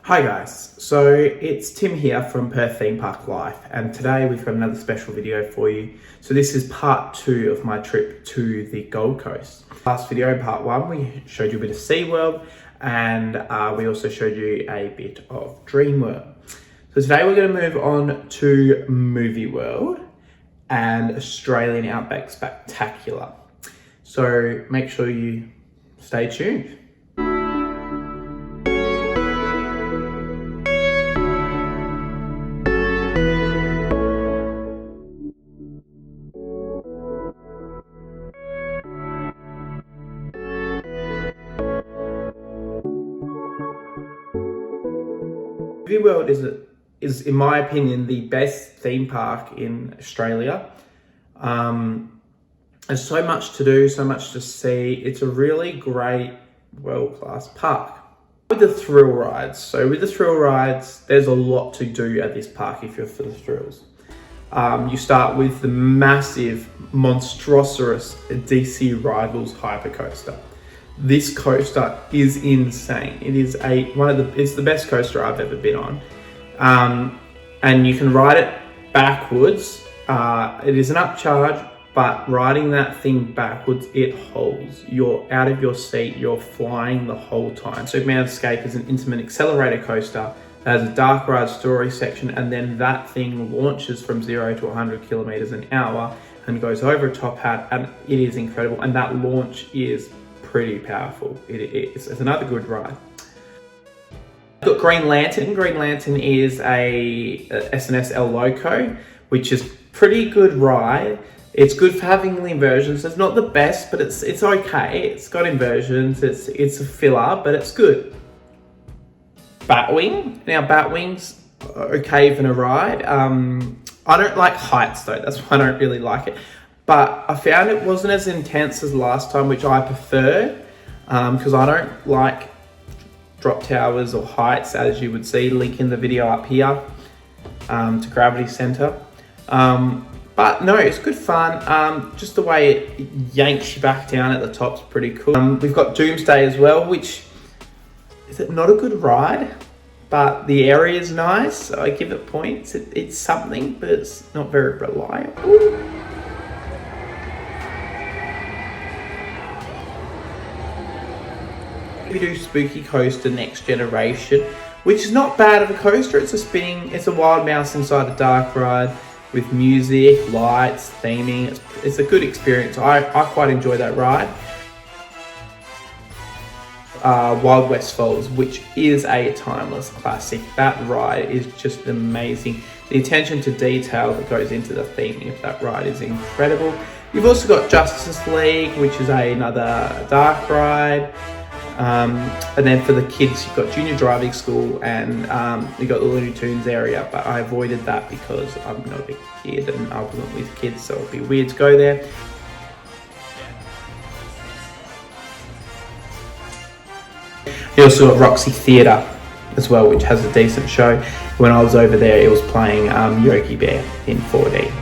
Hi guys, so it's Tim here from Perth Theme Park Life, and today we've got another special video for you. So this is part 2 of my trip to the Gold Coast. Last video, part 1, we showed you a bit of SeaWorld and we also showed you a bit of Dreamworld. So today we're going to move on to Movie World and Australian Outback Spectacular. So make sure you stay tuned. Movie World is, in my opinion, the best theme park in Australia. There's so much to do, so much to see. It's a really great, world-class park. With the thrill rides, there's a lot to do at this park if you're for the thrills. You start with the massive monstrosaurus DC Rivals hypercoaster. This coaster is insane. It is it's the best coaster I've ever been on. And you can ride it backwards. It is an upcharge, but riding that thing backwards, it holds. You're out of your seat, you're flying the whole time. Superman Escape is an intimate accelerator coaster that has a dark ride story section, and then that thing launches from 0 to 100 kilometers an hour and goes over a top hat, and it is incredible. And that launch is pretty powerful. It's another good ride. I've got Green Lantern. Green Lantern is a SNS El Loco, which is pretty good ride. It's good for having the inversions. It's not the best, but it's okay. It's got inversions. It's a filler, but it's good. Batwing. Now Batwing's okay for a ride. I don't like heights though. That's why I don't really like it. But I found it wasn't as intense as last time, which I prefer, because I don't like drop towers or heights, as you would see. Link in the video up here to Gravity Center. But no, it's good fun. Just the way it yanks you back down at the top's pretty cool. We've got Doomsday as well, which is not a good ride, but the area is nice. So I give it points. It's something, but it's not very reliable. We do Spooky Coaster Next Generation, which is not bad of a coaster. It's a wild mouse inside a dark ride with music, lights, theming. It's a good experience. I quite enjoy that ride. Wild West Falls, which is a timeless classic. That ride is just amazing. The attention to detail that goes into the theming of that ride is incredible. You've also got Justice League, which is another dark ride. And then for the kids, you've got Junior Driving School, and you've got the Looney Tunes area, but I avoided that because I'm not a kid and I wasn't with kids, so it'd be weird to go there. You also got Roxy Theatre as well, which has a decent show. When I was over there, it was playing Yogi Bear in 4D.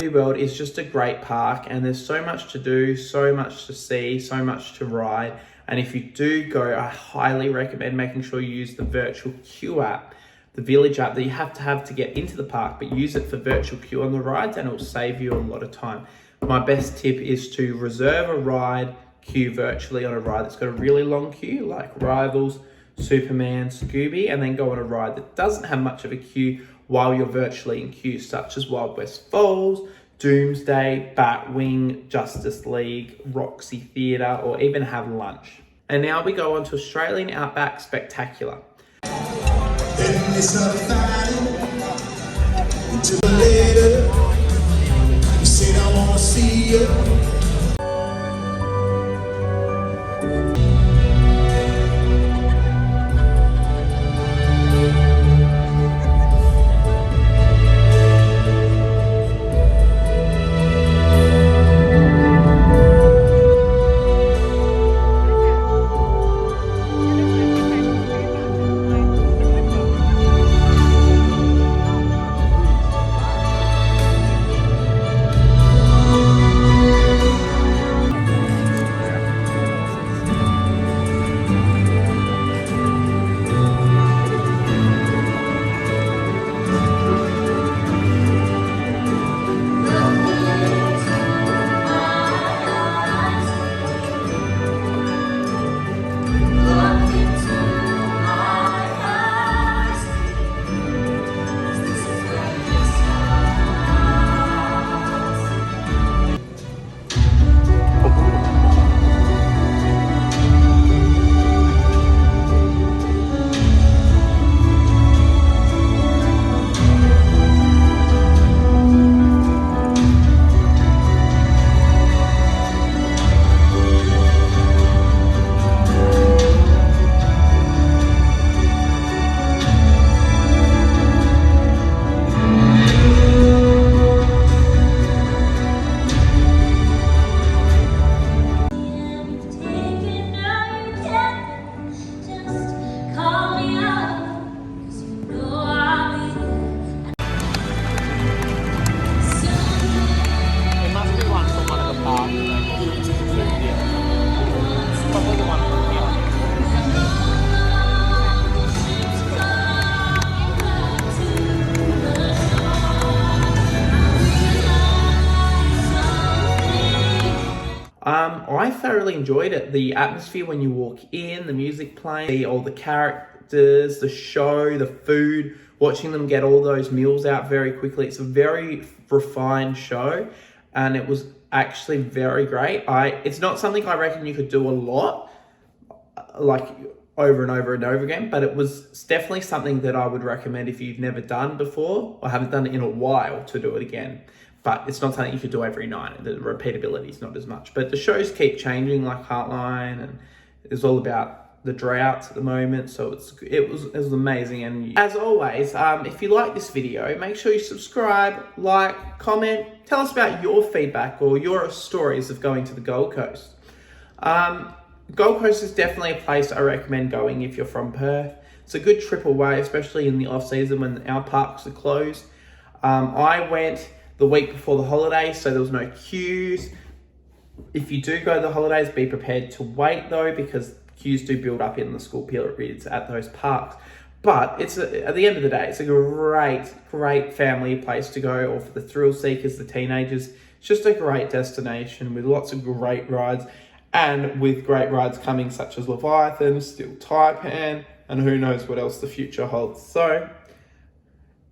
World is just a great park, and there's so much to do, so much to see, so much to ride. And if you do go, I highly recommend making sure you use the virtual queue app, the Village app that you have to get into the park, but use it for virtual queue on the rides and it will save you a lot of time. My best tip is to reserve a ride, queue virtually on a ride that's got a really long queue, like Rivals, Superman, Scooby, and then go on a ride that doesn't have much of a queue while you're virtually in queue, such as Wild West Falls, Doomsday, Batwing, Justice League, Roxy Theatre, or even have lunch. And now we go on to Australian Outback Spectacular. I thoroughly enjoyed it. The atmosphere when you walk in, the music playing, all the characters, the show, the food, watching them get all those meals out very quickly. It's a very refined show and it was actually very great. It's not something I reckon you could do a lot, like over and over and over again, but it was definitely something that I would recommend if you've never done before or haven't done it in a while to do it again. But it's not something you could do every night. The repeatability is not as much. But the shows keep changing, like Heartline, and it's all about the droughts at the moment. So it was amazing. And as always, if you like this video, make sure you subscribe, like, comment, tell us about your feedback or your stories of going to the Gold Coast. Gold Coast is definitely a place I recommend going if you're from Perth. It's a good trip away, especially in the off season when our parks are closed. I went the week before the holidays, so there was no queues. If you do go to the holidays, be prepared to wait though, because queues do build up in the school periods at those parks. But at the end of the day, it's a great family place to go, or for the thrill seekers, the teenagers. It's just a great destination with lots of great rides, and with great rides coming such as Leviathan, Steel Taipan, and who knows what else the future holds. So,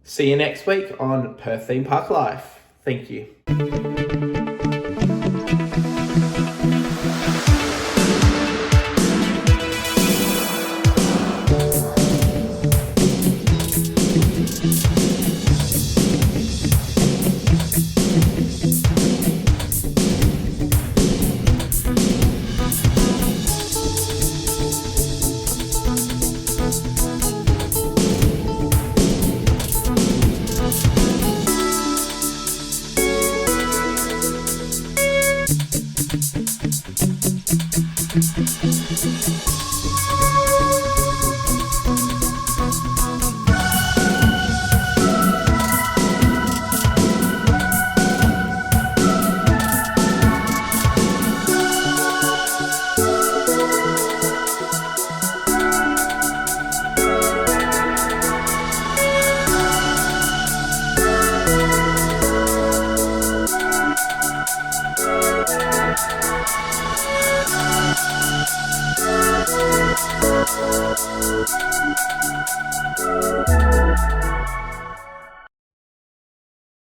see you next week on Perth Theme Park Life. Thank you.